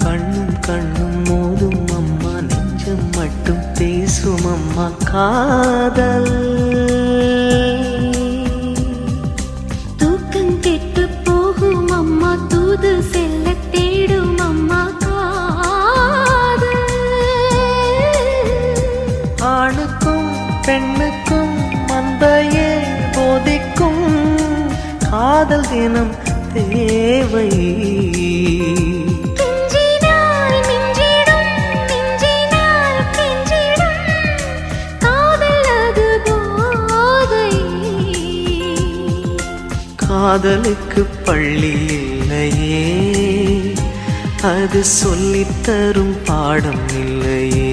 கண்ணும் கண்ணும் மோதும் அம்மா, நெஞ்சம் மட்டும் பேசும் அம்மா காதல். தூக்கம் கெட்டு போகும் அம்மா, தூது செல்ல தேடும் அம்மா காதல். ஆணுக்கும் பெண்ணுக்கும் அன்பையே போதிக்கும் காதல் தினம் தேவை. காதலுக்கு பள்ளி இல்லையே, அது சொல்லித்தரும் பாடம் இல்லையே.